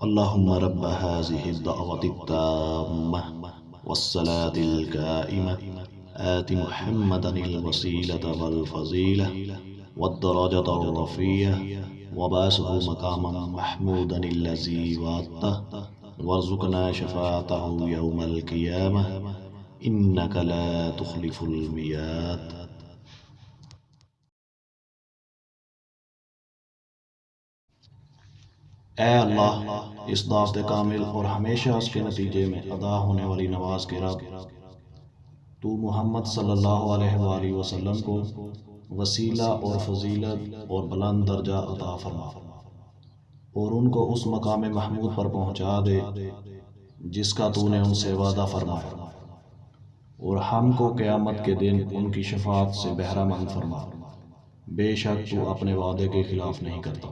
اللهم رب هذه الدعوة التامة والصلاة القائمة آت محمدا الوسيلة والفضيلة والدرجة الرفيعة وبعثه مقاما محمودا الذي وعدته وارزقنا شفاعته يوم القيامة إنك لا تخلف الميعاد۔ اے اللہ، اس دعوت کامل اور ہمیشہ اس کے نتیجے میں ادا ہونے والی نماز کے رب، تو محمد صلی اللہ علیہ وآلہ وسلم کو وسیلہ اور فضیلت اور بلند درجہ عطا فرما اور ان کو اس مقام محمود پر پہنچا دے جس کا تو نے ان سے وعدہ فرمایا، اور ہم کو قیامت کے دن ان کی شفاعت سے بہرہ مند فرما، بے شک تو اپنے وعدے کے خلاف نہیں کرتا۔